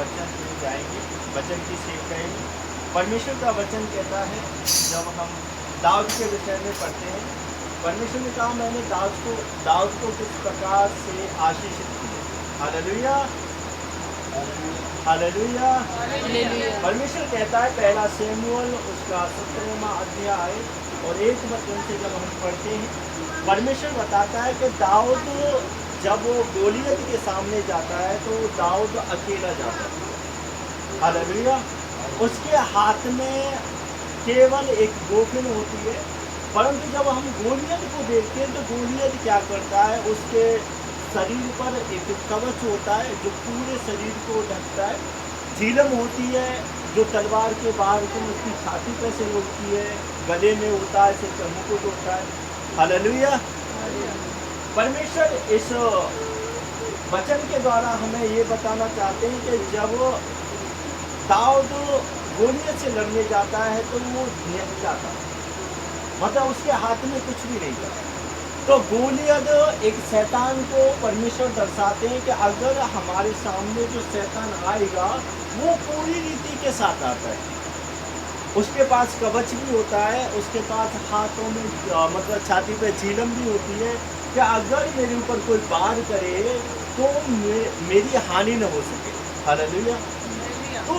वचन में जाएंगे, वचन की सीख करेंगे। परमेश्वर का वचन कहता है, जब हम दाऊद के विषय में पढ़ते हैं, परमेश्वर ने कहा मैंने दाऊद को किस प्रकार से आशीषित किया। Hallelujah, hallelujah. परमेश्वर कहता है, पहला शमूएल उसका 17वां अध्याय और 1 वचन से जब हम पढ़ते हैं, परमेश्वर बताता है कि दाऊद जब वो गोलियत के सामने जाता है तो दाऊद अकेला जाता है। हालेलुया। उसके हाथ में केवल एक गोफिन होती है, परंतु जब हम गोलियत को देखते हैं तो गोलियत क्या करता है, उसके शरीर पर एक कवच होता है जो पूरे शरीर को ढकता है, झीलम होती है जो तलवार के बाहर को उसकी छाती पर से होती है, गले में होता है, सिर पर मुकुट होता है। हालेलुया। परमेश्वर इस वचन के द्वारा हमें ये बताना चाहते हैं कि जब दाऊद गोलियत से लड़ने जाता है तो वो निहत जाता है, मतलब उसके हाथ में कुछ भी नहीं था। तो गोलियत एक शैतान को परमेश्वर दर्शाते हैं कि अगर हमारे सामने जो शैतान आएगा वो पूरी रीति के साथ आता है। उसके पास कवच भी होता है, उसके पास हाथों में मतलब छाती पे झीलम भी होती है कि अगर मेरे ऊपर कोई वार करे तो मेरी हानि न हो सके। हालेलुया। तो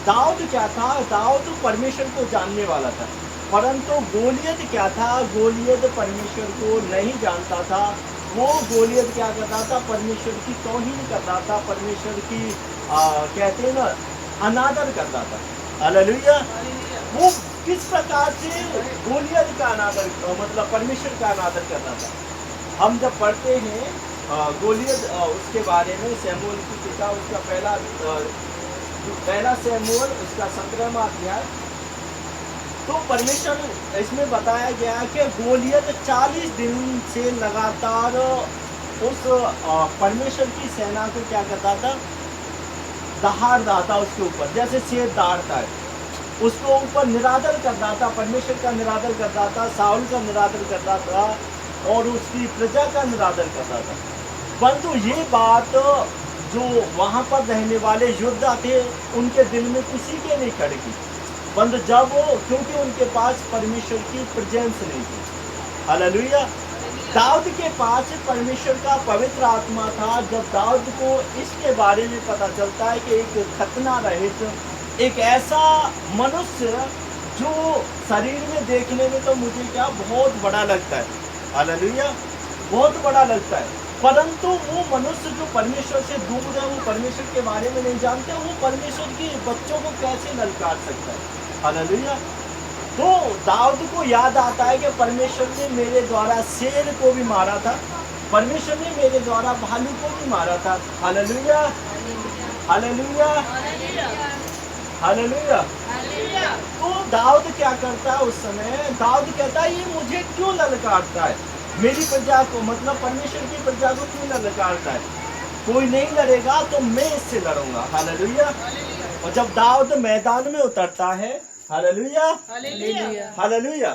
दाऊद क्या था, दाऊद परमेश्वर को जानने वाला था, परंतु गोलियत क्या था, गोलियत परमेश्वर को नहीं जानता था। वो गोलियत क्या करता था, परमेश्वर की तौहीन करता था, परमेश्वर की कहते हैं ना, अनादर करता था। हालेलुया। वो किस प्रकार से गोलियत का अनादर, मतलब परमेश्वर का अनादर करता था। हम जब पढ़ते हैं गोलियत उसके बारे में, शमूएल की किताब उसका पहला शमूएल उसका 17वां अध्याय, तो परमेश्वर इसमें बताया गया कि गोलियत 40 दिन से लगातार उस परमेश्वर की सेना को क्या करता था, दहाड़ता था उसके ऊपर, जैसे शेर दहाड़ता है, उसको ऊपर निरादर करता था, परमेश्वर का निरादर करता था, साउल का निरादर करता था और उसकी प्रजा का निरादर करता था। परंतु ये बात जो वहां पर रहने वाले योद्धा थे उनके दिल में किसी के नहीं खड़की, परंतु जब वो, क्योंकि उनके पास परमेश्वर की प्रेजेंस नहीं थी। हालेलुया। दाऊद के पास परमेश्वर का पवित्र आत्मा था। जब दाऊद को इसके बारे में पता चलता है कि एक खतना रहित, एक ऐसा मनुष्य जो शरीर में देखने में तो मुझे क्या बहुत बड़ा लगता है, हालेलुया, बहुत बड़ा लगता है, परंतु वो मनुष्य जो परमेश्वर से दूर है, वो परमेश्वर के बारे में नहीं जानते, वो परमेश्वर के बच्चों को कैसे ललकार सकता है। हालेलुया। तो दाऊद को याद आता है कि परमेश्वर ने मेरे द्वारा शेर को भी मारा था, परमेश्वर ने मेरे द्वारा भालू को भी मारा था। Hallelujah, hallelujah, hallelujah. तो दाऊद क्या करता है उस समय, दाऊद कहता है ये मुझे क्यों ललकारता है, मेरी प्रजा को, मतलब परमेश्वर की प्रजा को क्यों ललकारता है, कोई नहीं लड़ेगा तो मैं इससे लड़ूंगा। हालेलुया। और जब दाऊद मैदान में उतरता है, हालेलुया, हालेलुया,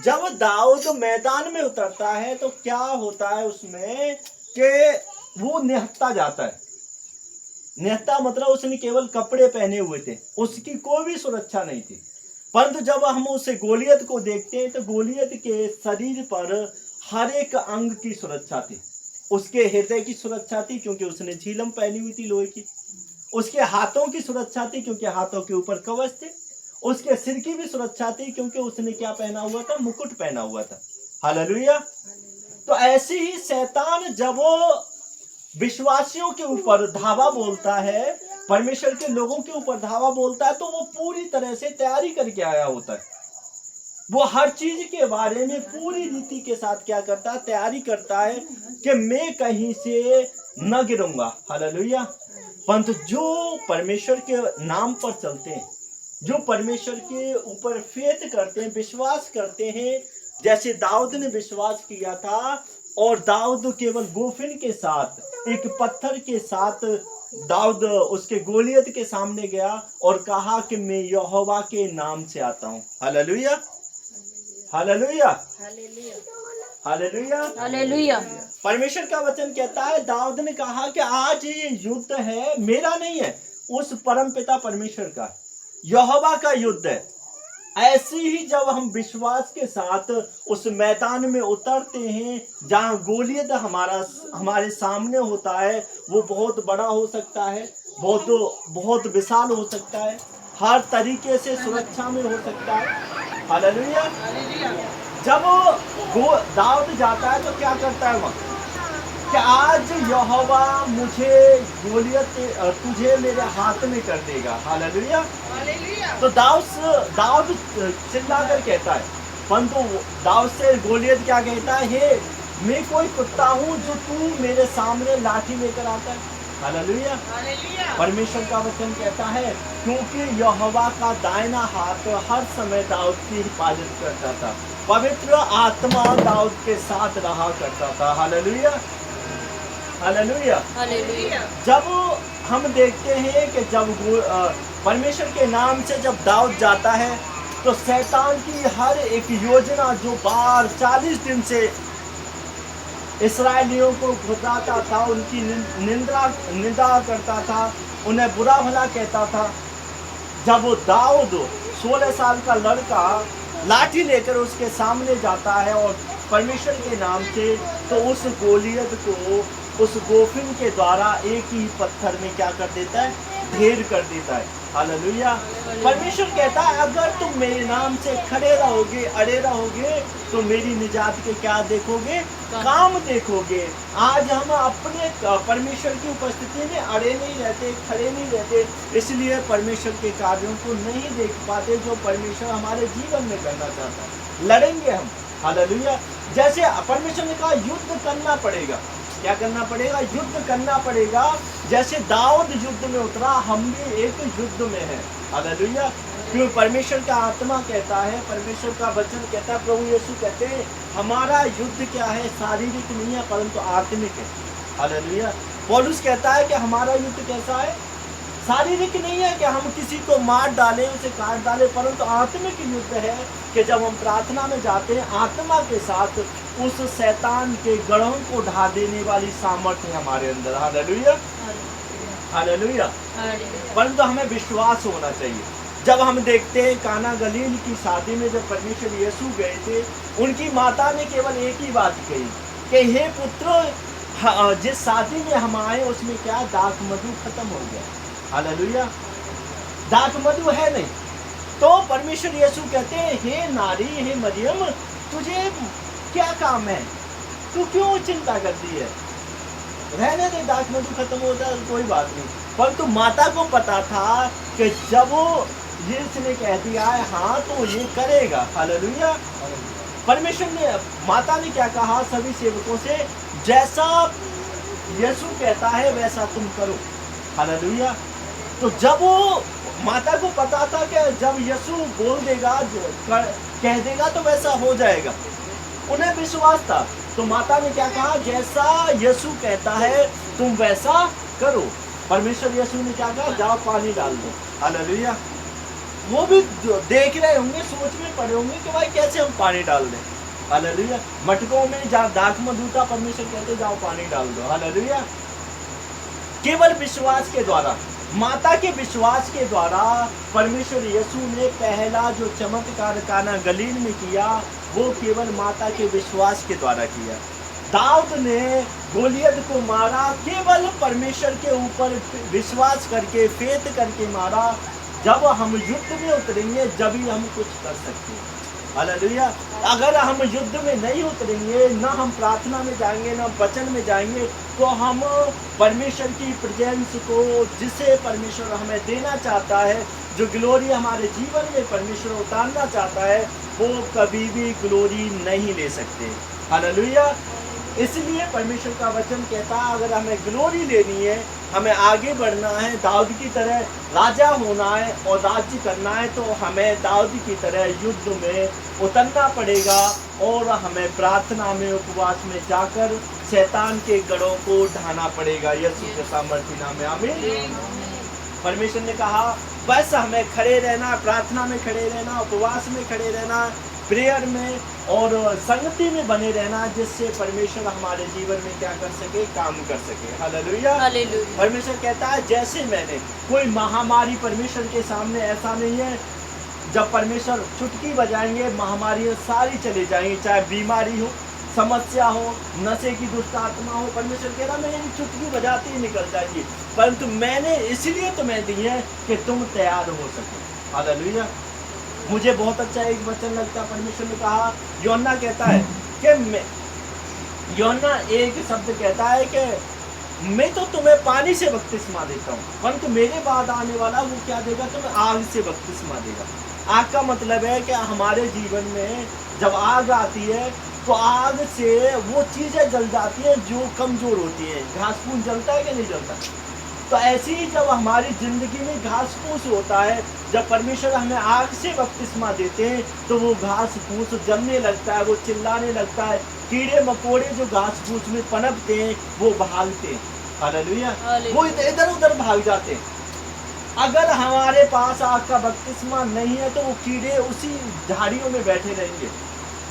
जब दाऊद मैदान में उतरता है तो क्या होता है उसमें कि वो निहत्ता जाता है। निहत्ता मतलब उसने केवल कपड़े पहने हुए थे, उसकी कोई भी सुरक्षा नहीं थी। परंतु जब हम उसे गोलियत को देखते हैं तो गोलियत के शरीर पर हर एक अंग की सुरक्षा थी। उसके हृदय की सुरक्षा थी क्योंकि उसने झीलम पहनी हुई थी लोहे की, उसके हाथों की सुरक्षा थी क्योंकि हाथों के ऊपर कवच थे, उसके सिर की भी सुरक्षा थी क्योंकि उसने क्या पहना हुआ था, मुकुट पहना हुआ था। हालेलुया। तो ऐसे ही शैतान जब वो विश्वासियों के ऊपर धावा बोलता है, परमेश्वर के लोगों के ऊपर धावा बोलता है, तो वो पूरी तरह से तैयारी करके आया होता है। वो हर चीज के बारे में पूरी रीति के साथ क्या करता है, तैयारी करता है कि मैं कहीं से न गिरूंगा। हालेलुया। परंतु जो परमेश्वर के नाम पर चलते हैं, जो परमेश्वर के ऊपर फेथ करते हैं, विश्वास करते हैं, जैसे दाऊद ने विश्वास किया था, और दाऊद केवल गोफिन के साथ, एक पत्थर के साथ दाऊद उसके गोलियत के सामने गया और कहा कि मैं यहोवा के नाम से आता हूं। Hallelujah, hallelujah, hallelujah, hallelujah. परमेश्वर का वचन कहता है, दाऊद ने कहा कि आज ये युद्ध है मेरा नहीं है, उस परमपिता परमेश्वर का, यहोवा का युद्ध है। ऐसे ही जब हम विश्वास के साथ उस मैदान में उतरते हैं जहां गोलियत हमारे सामने होता है, वो बहुत बड़ा हो सकता है, बहुत विशाल हो सकता है, हर तरीके से सुरक्षा में हो सकता है। हालेलुया। जब दाऊद जाता है तो क्या करता है वहां कि आज यहोवा मुझे गोलियत तुझे मेरे हाथ में कर देगा। हालेलुया। तो दाऊद चिल्लाकर कहता है, परंतु दाऊद से गोलियत क्या कहता है, हे मैं कोई कुत्ता हूं जो तू मेरे सामने लाठी लेकर आता है। हालेलुया। परमेश्वर का वचन कहता है, क्योंकि यहोवा का दाहिना हाथ हर समय दाऊद की हिफाजत करता था, पवित्र आत्मा दाऊद के साथ रहा करता था। हालेलुया। हालेलुया। जब हम देखते हैं कि जब परमेश्वर के नाम से जब दाऊद जाता है तो शैतान की हर एक योजना जो 40 दिन से इस्राएलियों को घुटाता था, उनकी निंदा करता था, उन्हें बुरा भला कहता था, जब वो दाऊद 16 साल का लड़का लाठी लेकर उसके सामने जाता है और परमेश्वर के नाम से, तो उस गोलियत को उस गोफिन के द्वारा एक ही पत्थर में क्या कर देता है, ढेर कर देता है। हालेलुया। परमेश्वर कहता है, अगर तुम मेरे नाम से खड़े रहोगे, अड़े रहोगे, तो मेरी निजात के क्या देखोगे, काम देखोगे। आज हम अपने परमेश्वर की उपस्थिति में अड़े नहीं रहते, खड़े नहीं रहते, इसलिए परमेश्वर के कार्यों को नहीं देख पाते जो परमेश्वर हमारे जीवन में करना चाहता है। लड़ेंगे हम। हालेलुया। जैसे परमेश्वर ने कहा युद्ध करना पड़ेगा, क्या करना पड़ेगा, युद्ध करना पड़ेगा। जैसे दाऊद युद्ध में उतरा, हम भी एक युद्ध में हैं। हालेलुया। क्यों? परमेश्वर का आत्मा कहता है, परमेश्वर का वचन कहता है, प्रभु यीशु कहते हैं, हमारा युद्ध क्या है, शारीरिक नहीं है परंतु आत्मिक है। हालेलुया। पौलुस कहता है कि हमारा युद्ध कैसा है, शारीरिक नहीं है कि हम किसी को मार डालें, उसे काट डालें, परंतु आत्मिक युद्ध है कि जब हम प्रार्थना में जाते हैं, आत्मा के साथ उस शैतान के गढ़ों को ढा देने वाली सामर्थ्य है हमारे अंदर। हालेलुया। हालेलुया। परंतु हमें विश्वास होना चाहिए। जब हम देखते हैं काना गलील की शादी में जब परमेश्वर यीशु गए थे, उनकी माता ने केवल एक ही बात कही कि हे पुत्र, जिस शादी में हम आए उसमें क्या दाख मधु खत्म हो गया। हालेलुया। दाख मधु है नहीं। तो परमेश्वर यीशु कहते हैं, हे नारी, हे मरियम, तुझे क्या काम है, तू क्यों चिंता करती है, रहने दे, दाख मधु खत्म होता है, कोई बात नहीं। परंतु माता को पता था कि जब इसने कह दिया है हाँ तो ये करेगा। हालेलुया। परमेश्वर ने, माता ने क्या कहा सभी सेवकों से, जैसा यीशु कहता है वैसा तुम करो। हालेलुया। तो जब वो माता को पता था कि जब यीशु बोल देगा, कह देगा तो वैसा हो जाएगा, उन्हें विश्वास था। तो माता ने क्या कहा, जैसा यीशु कहता है तुम वैसा करो। परमेश्वर यीशु ने क्या कहा, जाओ पानी डाल दो। हालेलुया। वो भी देख रहे होंगे, सोच में पड़े होंगे कि भाई कैसे हम पानी डाल दें। हालेलुया। मटकों में दाख मधु था, परमेश्वर कहते जाओ पानी डाल दो। हालेलुया। केवल विश्वास के द्वारा, माता के विश्वास के द्वारा परमेश्वर यीशु ने पहला जो चमत्कार काना गलील में किया, वो केवल माता के विश्वास के द्वारा किया। दाऊद ने गोलियत को मारा केवल परमेश्वर के ऊपर विश्वास करके, फेथ करके मारा। जब हम युद्ध में उतरेंगे जब ही हम कुछ कर सकते हैं। हालेलुया। अगर हम युद्ध में नहीं उतरेंगे, ना हम प्रार्थना में जाएंगे, ना वचन में जाएंगे, तो हम परमेश्वर की प्रेजेंस को, जिसे परमेश्वर हमें देना चाहता है, जो ग्लोरी हमारे जीवन में परमेश्वर उतारना चाहता है, वो कभी भी ग्लोरी नहीं ले सकते। हालेलुया। इसलिए परमेश्वर का वचन कहता है, अगर हमें ग्लोरी लेनी है, हमें आगे बढ़ना है, दाऊद की तरह राजा होना है और राज्य करना है, तो हमें दाऊद की तरह युद्ध में उतरना पड़ेगा और हमें प्रार्थना में, उपवास में जाकर शैतान के गढ़ों को ढाना पड़ेगा। यीशु के सामर्थ्य नाम में आमीन। परमेश्वर ने कहा बस हमें खड़े रहना, प्रार्थना में खड़े रहना, उपवास में खड़े रहना, प्रेयर में और संगति में बने रहना, जिससे परमेश्वर हमारे जीवन में क्या कर सके, काम कर सके। हालेलुया। हालेलुया। परमेश्वर कहता है जैसे मैंने, कोई महामारी परमेश्वर के सामने ऐसा नहीं है, जब परमेश्वर चुटकी बजाएंगे महामारियां सारी चली जाएंगी, चाहे बीमारी हो, समस्या हो, नशे की दुष्ट आत्मा हो, परमेश्वर कह रहा मैं चुटकी बजाते ही निकल जाएगी, परंतु मैंने इसलिए तुम्हें दी है कि तुम तैयार हो सके। हालेलुया। मुझे बहुत अच्छा एक वचन लगता है, परमेश्वर ने कहा, योना कहता है कि मैं, योना एक शब्द कहता है कि मैं तो तुम्हें पानी से बपतिस्मा देता हूँ, परंतु मेरे बाद आने वाला वो क्या देगा, तुम्हें आग से बपतिस्मा देगा। आग का मतलब है कि हमारे जीवन में जब आग आती है तो आग से वो चीजें जल जाती हैं जो कमजोर होती हैं। घास फूस जलता है कि नहीं जलता? तो ऐसे ही जब हमारी जिंदगी में घास फूस होता है, जब परमेश्वर हमें आग से बपतिस्मा देते हैं तो वो घास फूस जलने लगता है, वो चिल्लाने लगता है, कीड़े मकोड़े जो घास फूस में पनपते हैं वो भागते हैं। हालेलुया। वो इधर उधर भाग जाते हैं। अगर हमारे पास आग का बपतिस्मा नहीं है तो वो कीड़े उसी झाड़ियों में बैठे रहेंगे।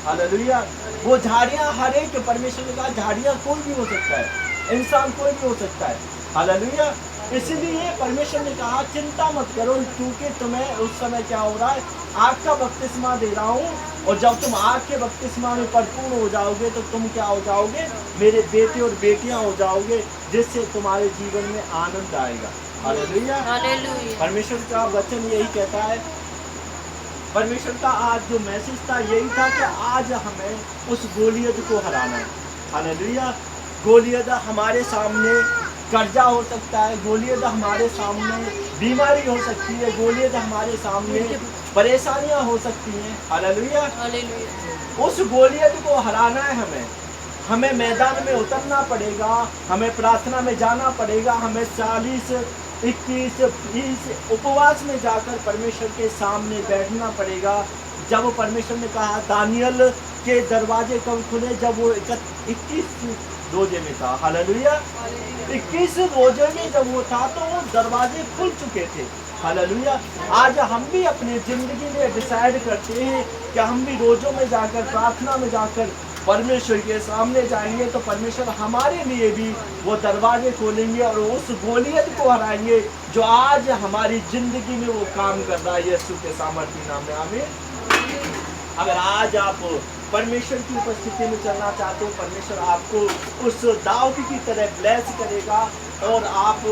हालेलुया। वो झाड़ियां, हर एक परमेश्वर ने कहा झाड़ियां कोई भी हो सकता है, इंसान कोई भी हो सकता है। हालेलुया। इसलिए परमेश्वर ने कहा चिंता मत करो, क्योंकि तुम्हें उस समय क्या हो रहा है, आग का बपतिस्मा दे रहा हूँ, और जब तुम आग के बपतिस्मा में परिपूर्ण हो जाओगे तो तुम क्या हो जाओगे, मेरे बेटे और बेटियां हो जाओगे, जिससे तुम्हारे जीवन में आनंद आएगा। हालेलुया। हालेलुया। परमेश्वर का वचन यही कहता है। परमेश्वर का आज जो मैसेज था यही था कि आज हमें उस गोलियत को हराना है। हालेलुया। गोलियत हमारे सामने कर्जा हो सकता है, गोलियत हमारे सामने बीमारी हो सकती है, गोलियत हमारे सामने परेशानियां हो सकती हैं। हालेलुया। हालेलुया। उस गोलियत को हराना है हमें मैदान में उतरना पड़ेगा, हमें प्रार्थना में जाना पड़ेगा, हमें 40, 21, 20 उपवास में जाकर परमेश्वर के सामने बैठना पड़ेगा। जब परमेश्वर ने कहा दानियल के दरवाजे कब खुले, जब वो 21 रोजे में था। हालेलुया। 21 रोजे में जब वो था तो वो दरवाजे खुल चुके थे। हालेलुया। आज हम भी अपनी जिंदगी में डिसाइड करते हैं कि हम भी रोजों में जाकर, प्रार्थना में जाकर परमेश्वर के सामने जाएंगे तो परमेश्वर हमारे लिए भी वो दरवाजे खोलेंगे और उस गोलियत को हराएंगे जो आज हमारी जिंदगी में वो काम कर रहा है, यीशु के सामर्थ्य नाम में। आमीन। अगर आज आप परमेश्वर की उपस्थिति में चलना चाहते हो, परमेश्वर आपको उस दाऊद की तरह ब्लेस करेगा और आप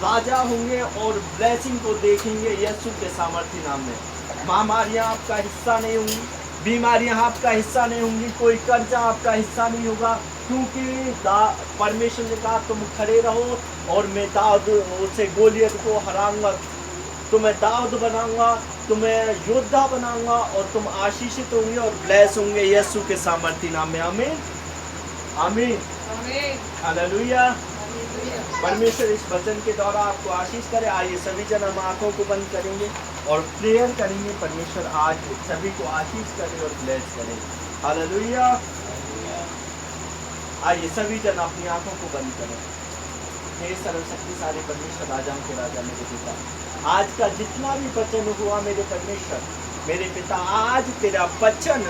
राजा होंगे और ब्लेसिंग को देखेंगे यीशु के सामर्थ्य नाम में। महामारियां आपका हिस्सा नहीं होंगी, बीमारियां आपका हिस्सा नहीं होंगी, कोई कर्जा आपका हिस्सा नहीं होगा, क्योंकि परमेश्वर ने कहा तुम खड़े रहो और मैं दाऊद उसे गोलियत को हराऊंगा, तुम्हें दाऊद बनाऊंगा, तुम्हें योद्धा बनाऊंगा और तुम आशीषित होंगे और ब्लेस होंगे यीशु के सामर्थ्य नाम में। आमीन। आमीन। हालेलुया। परमेश्वर इस वचन के द्वारा आपको आशीष करे। आइए सभी जन हम आंखों को बंद करेंगे और प्रेयर करेंगे। परमेश्वर आज सभी को आशीष करे और ब्लेस करे। हालेलुया। आइए सभी जन अपनी आंखों को बंद करें। हे सर्वशक्तिशाली परमेश्वर, राजाओं के राजा मेरे पिता, आज का जितना भी वचन हुआ मेरे परमेश्वर, मेरे पिता, आज तेरा वचन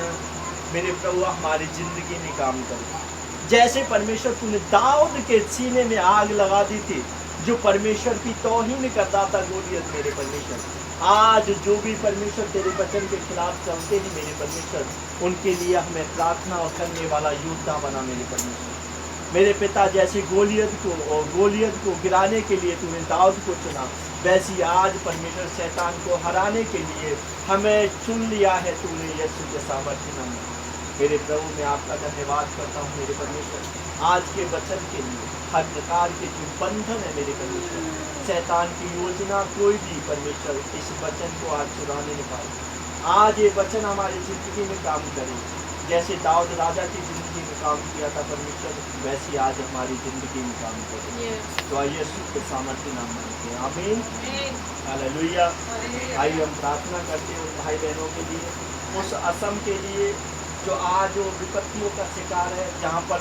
मेरे प्रभु हमारी जिंदगी में काम करे। जैसे परमेश्वर तूने दाऊद के सीने में आग लगा दी थी, जो परमेश्वर की तौहीन करता था गोलियत, मेरे परमेश्वर, आज जो भी परमेश्वर तेरे वचन के खिलाफ चलते हैं मेरे परमेश्वर, उनके लिए हमें प्रार्थना और करने वाला योद्धा बना मेरे परमेश्वर। मेरे पिता, जैसे गोलियत को गिराने के लिए तूने दाऊद को चुना, वैसी आज परमेश्वर शैतान को हराने के लिए हमें चुन लिया है तूने यीशु के सामर्थ्य नाम में। मेरे प्रभु, मैं आपका धन्यवाद करता हूँ मेरे परमेश्वर, आज के वचन के लिए। हर प्रकार के जो बंधन है मेरे परमेश्वर, शैतान की योजना कोई भी परमेश्वर इस वचन को आज चुराने नहीं पाए। आज ये वचन हमारी जिंदगी में काम करे, जैसे दाऊद राजा की जिंदगी में काम किया था परमेश्वर, वैसे आज हमारी जिंदगी में काम करे। तो आइए यीशु के सामर्थ्य नाम मांगते हैं। आमीन। हालेलुया। आइए हम प्रार्थना करते हैं उन भाई बहनों के लिए, उस असम के लिए जो आज विपत्तियों का शिकार है, जहाँ पर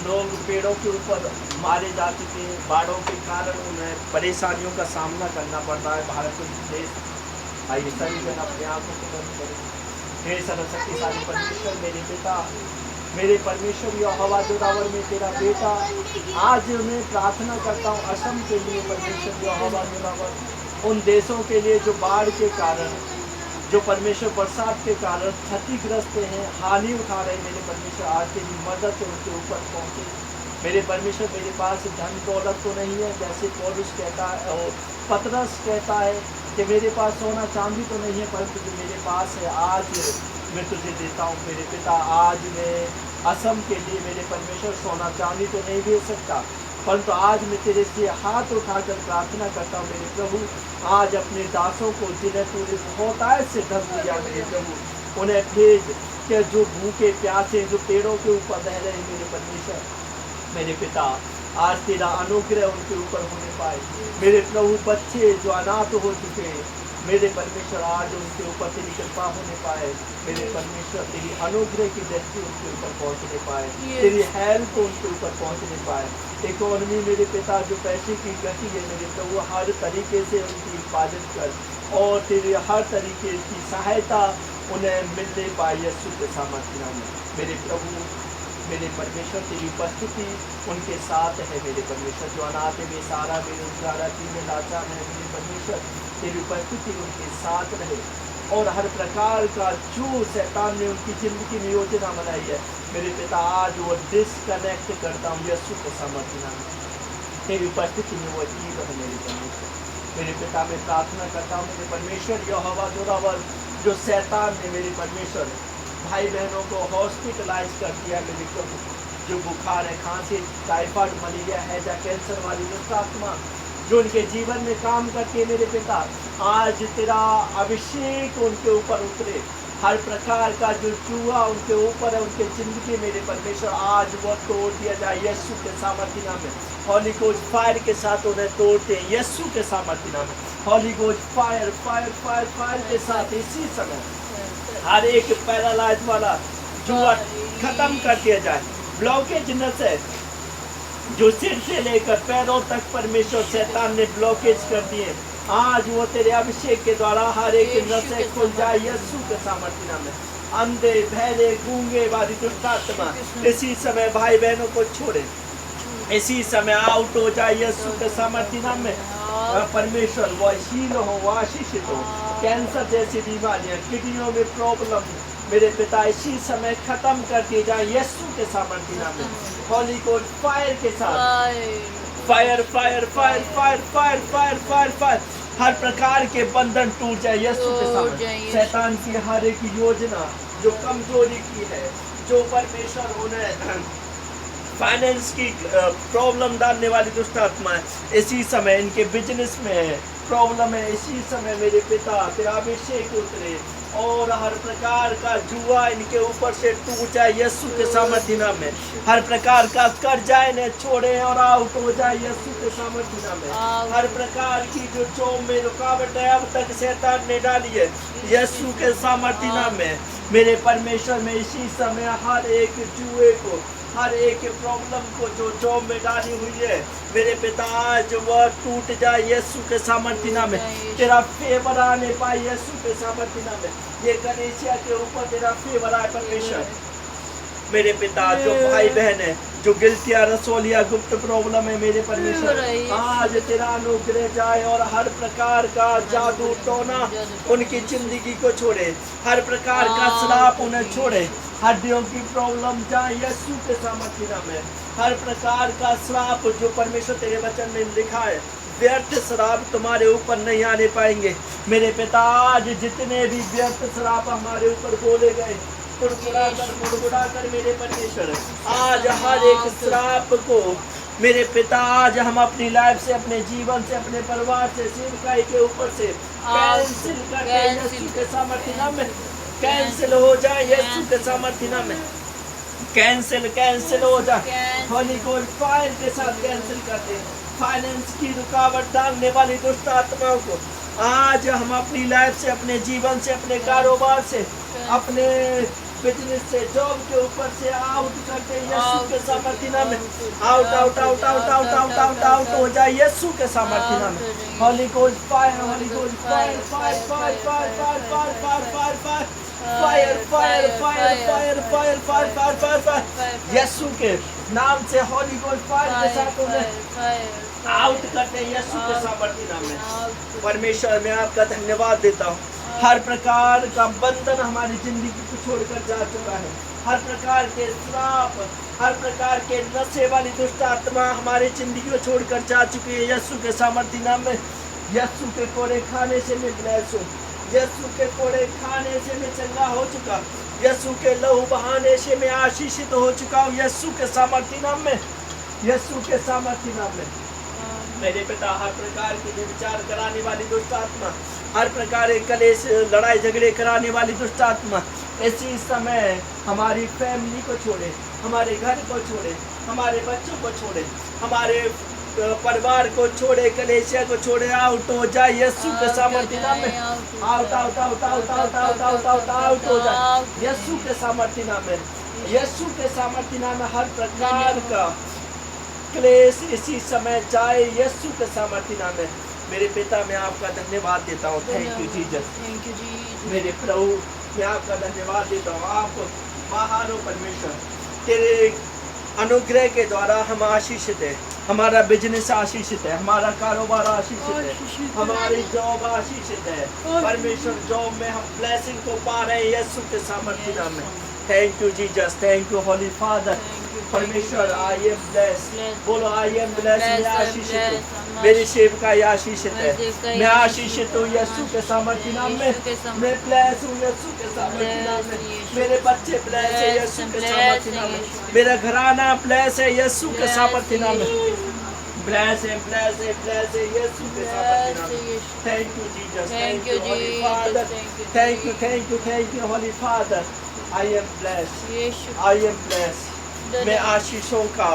लोग पेड़ों के ऊपर मारे जा चुके हैं, बाढ़ों के कारण उन्हें परेशानियों का सामना करना पड़ रहा है भारत देश। आइए सभी जन अपने आंखों को बंद करें। हे सर्वशक्तिशाली परमेश्वर, मेरे पिता, मेरे परमेश्वर यहोवा जोरावर में तेरा बेटा, आज मैं प्रार्थना करता हूँ असम के लिए परमेश्वर यहोवा जोरावर, उन देशों के लिए जो बाढ़ के कारण, जो परमेश्वर बरसात के कारण क्षतिग्रस्त हैं, हानि उठा रहे हैं, मेरे परमेश्वर आज तेरी मदद उनके ऊपर पहुँचे। मेरे परमेश्वर, मेरे पास धन दौलत तो नहीं है, जैसे पौलुस कहता है और पतरस कहता है कि मेरे पास सोना चांदी तो नहीं है, परंतु जो मेरे पास है आज मैं तुझे देता हूँ। मेरे पिता, आज मैं असम के लिए मेरे परमेश्वर सोना चांदी तो नहीं दे सकता, परंतु आज मैं तेरे से हाथ उठाकर प्रार्थना करता हूँ मेरे प्रभु, आज अपने दासों को जिन्हें तूने बहुतायत से धन दिया मेरे प्रभु, उन्हें भेज के जो भूखे प्यासे जो पेड़ों के ऊपर रह रहे हैं मेरे परमेश्वर, मेरे पिता, आज तेरा अनुग्रह उनके ऊपर होने पाए। मेरे प्रभु, बच्चे जो अनाथ हो चुके हैं मेरे परमेश्वर, आज उनके ऊपर तेरी कृपा होने पाए। मेरे परमेश्वर, तेरी अनुग्रह की दृष्टि उनके ऊपर पहुंचने पाए, तेरी हेल्प उनके ऊपर पहुंचने पाए। इकोनॉमी मेरे पिता, जो पैसे की गति है मेरे प्रभु, हर तरीके से उनकी हिफाजत कर और तेरी हर तरीके की सहायता उन्हें मिलने पाए यीशु के सामर्थ्य नाम में। मेरे प्रभु, मेरे परमेश्वर, तेरी उपस्थिति उनके साथ है मेरे परमेश्वर, जो अनाथ है, बेसहारा, बेरोजगार, में लाचार है मेरे परमेश्वर, तेरी उपस्थिति उनके साथ रहे और हर प्रकार का जो शैतान ने उनकी जिंदगी में योजना बनाई है मेरे पिता, आज वो डिस्कनेक्ट करता हूँ यीशु के सामर्थ्य नाम में। तेरी उपस्थिति में वो जीव है मेरे परमेश्वर। मेरे पिता, मैं प्रार्थना करता हूँ मेरे परमेश्वर, यहोवा जोरावर, जो शैतान ने मेरे परमेश्वर भाई बहनों को हॉस्पिटलाइज कर दिया मेरे प्रभु, जो बुखार है, खांसी, टाइफाइड, मलेरिया है, या कैंसर वाली दुष्ट आत्मा जो उनके जीवन में काम करती है मेरे पिता, आज तेरा अभिषेक उनके ऊपर उतरे। हर प्रकार का जो चूहा उनके ऊपर है, उनके जिंदगी मेरे परमेश्वर, आज वो तोड़ दिया जाए यीशु के सामर्थ्य नाम में। हॉली गोस्ट फायर के साथ उन्हें तोड़ते हैं यीशु के सामर्थ्य नाम में। Holy ghost fire fire fire fire के साथ इसी समय हर एक पैरालाइज वाला जुआ खत्म कर दिया जाए। ब्लॉकेज नसें जो सिर से लेकर पैरों तक परमेश्वर शैतान ने ब्लॉकेज कर दिए, आज वो तेरे अभिषेक के द्वारा हर एक नसें खुल जाए यीशु के सामर्थ्य नाम में। अंधे, बहरे, गूंगे वाली दुष्ट आत्मा इसी समय भाई बहनों को छोड़े, इसी समय आउट हो जाए यीशु के सामर्थ्य नाम में। परमेश्वर, वो हील हो, वो आशीषित हो। कैंसर जैसी बीमारियां, किडनियों में प्रॉब्लम मेरे पिता, इसी समय खत्म कर दिए जाए यीशु के सामर्थ्य नाम में। हॉली गोस्ट फायर के साथ fire fire fire fire fire fire fire fire, हर प्रकार के बंधन टूट जाए यीशु के सामने। शैतान की हर एक योजना जो कमजोरी की है, जो परमेश्वर उन्हें फाइनेंस की प्रॉब्लम डालने वाली दुष्ट आत्मा है, इसी समय इनके बिजनेस में प्रॉब्लम है, इसी समय मेरे पिता तेरा अभिषेक उतरे और हर प्रकार का जुआ इनके ऊपर से टूट जाए यीशु के सामर्थ्य नाम में। हर प्रकार का कर्जा इन्हें छोड़े और आउट हो जाए यीशु के सामर्थ्य नाम में। हर प्रकार की जो चोम में रुकावट है अब तक शैतान ने डाली है यीशु के सामर्थ्य नाम में। मेरे परमेश्वर में इसी समय हर एक जुए को, हर एक प्रॉब्लम को जो जॉब में डाली हुई है मेरे पिता, आज वह टूट जाए यीशु के सामर्थ्य नाम में। तेरा फेवर आने पाए यीशु के सामर्थ्य नाम में। ये कलीसिया के ऊपर तेरा फेवर आए परमेश्वर। मेरे पिता, जो भाई बहन है, जो गिल्टिया, रसोलिया, गुप्त प्रॉब्लम है मेरे परमेश्वर, आज तेरा अनुग्रह जाए और हर प्रकार का जादू टोना उनकी जिंदगी को छोड़े, हर प्रकार का श्राप उन्हें छोड़े। हड्डियों की प्रॉब्लम जाए यीशु के सामर्थ्य नाम में। हर प्रकार का श्राप जो परमेश्वर तेरे वचन में लिखा है, व्यर्थ श्राप तुम्हारे ऊपर नहीं आने पाएंगे मेरे पिता। आज जितने भी व्यर्थ श्राप हमारे ऊपर बोले गए, मुड़मुड़ा कर मेरे परमेश्वर, आज हर एक श्राप को मेरे पिता, आज हम अपनी लाइफ से, अपने जीवन से, अपने परिवार से, सेवकाई के ऊपर से कैंसिल करते यीशु के सामर्थ्य नाम में। कैंसिल हो जाए यीशु के सामर्थ्य नाम में। कैंसिल हो जाए। हॉली गोस्ट फायर के साथ कैंसिल करते हैं फाइनेंस की रुकावट डालने वाली दुष्ट आत्माओं को। आज हम अपनी लाइफ से, अपने जीवन से, अपने कारोबार से, अपने बिजनेस से, जॉब के ऊपर से आउट करते हैं यीशु के सामर्थ्य नाम में। Out out out out out out out out हो जाए यीशु के सामर्थ्य नाम में। Holy ghost fire, holy ghost fire, fire fire fire fire fire fire fire fire fire fire fire fire fire fire fire fire Yeshu के नाम से होली गोस्ट फायर के साथ उन्हें आउट करते हैं यीशु के सामर्थ्य नाम में। परमेश्वर मैं आपका धन्यवाद देता हूँ। हर प्रकार का बंधन हमारी जिंदगी को छोड़कर जा चुका है। हर प्रकार के श्राप, हर प्रकार के नशे वाली दुष्ट आत्मा हमारी जिंदगी को छोड़कर जा चुकी है यीशु के सामर्थ्य नाम में। यीशु के कोड़े खाने से मैं ब्लेस हूँ। यीशु के कोड़े खाने से मैं चंगा हो चुका। यीशु के लहू बहाने से मैं आशीषित हो चुका हूँ यीशु के सामर्थ्य नाम में। यीशु के सामर्थ्य नाम में मेरे पिता, हर प्रकार की विचार कराने वाली दुष्ट आत्मा, हर प्रकार के कलेश लड़ाई झगड़े कराने वाली दुष्ट आत्मा इसी समय हमारी फैमिली को छोड़े, हमारे घर को छोड़े, हमारे बच्चों को छोड़े, हमारे परिवार को छोड़े, कलेशिया को छोड़े, आउट हो जाए यीशु के सामर्थ्य नाम में। Out out out out out out out out out हो जाए यीशु के सामर्थ्य नाम में। यीशु के सामर्थ्य नाम में हर प्रकार का क्लेश इसी समय जाए यीशु के सामर्थ्य नाम में। मेरे पिता मैं आपका धन्यवाद देता हूँ। Thank you Jesus. Thank you जी। मेरे प्रभु मैं आपका धन्यवाद देता हूँ। आप महान हो परमेश्वर, तेरे अनुग्रह के द्वारा हम आशीषित है। हमारा बिजनेस आशीषित है, हमारा कारोबार आशीषित है, हमारी जॉब आशीषित है। परमेश्वर जॉब में हम ब्लेसिंग को पा रहे हैं यीशु के सामर्थ्य नाम में। Thank you Jesus, thank you Holi father. परमेश्वर आई एम ब्लेस, बोलो आई एम ब्लेस। मैं आशीषित हूँ, मेरी सेवका आशीषित है। मैं आशीषित हूँ यीशु के सामर्थ्य नाम में। मैं ब्लेस हूँ यीशु के सामर्थ्य नाम में। मेरे बच्चे ब्लेस है यीशु के सामर्थ्य नाम में। मेरा घराना ब्लेस है यीशु के सामर्थ्य नाम में। ब्लेस है, ब्लेस है, ब्लेस है यीशु के सामर्थ्य नाम में। Thank you Jesus, thank you Holi father, thank you thank you thank you Holi father. I am bless, I am bless. मैं आशीषों का,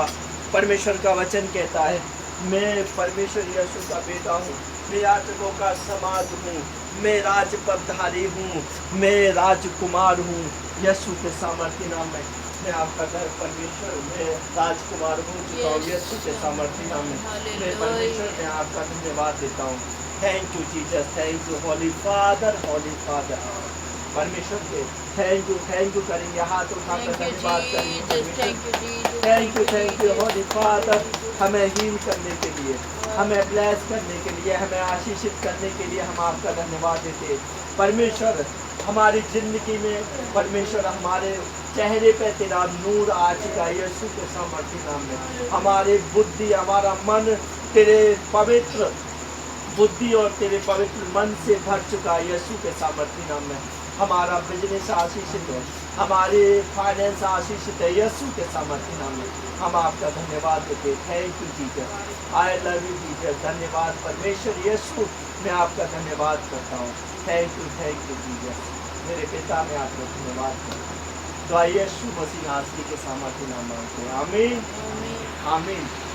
परमेश्वर का वचन कहता है, मैं परमेश्वर यीशु का बेटा हूँ, मैं याजकों का समाज हूँ, मैं राजपदधारी हूँ, मैं राजकुमार हूँ यीशु के सामर्थ्य नाम में। मैं आपका घर परमेश्वर, मैं राजकुमार हूँ चुका हूँ यीशु के सामर्थ्य नाम में। मैं परमेश्वर मैं आपका धन्यवाद देता हूँ। Thank you Jesus, thank you Holi father, Holi father. परमेश्वर के थैंक यू करेंगे, हाथ उठाकर धन्यवाद करेंगे। थैंक यू होली फादर, हमें हील करने के लिए, हमें ब्लेस करने के लिए, हमें आशीषित करने के लिए हम आपका धन्यवाद देते हैं। परमेश्वर हमारी जिंदगी में, परमेश्वर हमारे चेहरे पे तेरा नूर आ चुका है यीशु के सामर्थ्य नाम में। हमारे बुद्धि, हमारा मन तेरे पवित्र बुद्धि और तेरे पवित्र मन से भर चुका है यीशु के सामर्थ्य नाम में। हमारा बिजनेस आशीषित है, हमारे फाइनेंस आशीषित है यीशु के सामर्थ्य नाम में। हम आपका धन्यवाद देते। Thank you Jesus, I love you Jesus. धन्यवाद परमेश्वर यीशु, मैं आपका धन्यवाद करता हूँ। Thank you Jesus. मेरे पिता मैं आपका धन्यवाद करता हूँ। तो यीशु मसीह नासरी के सामर्थ्य नाम मांगते हैं। आमीन, आमीन।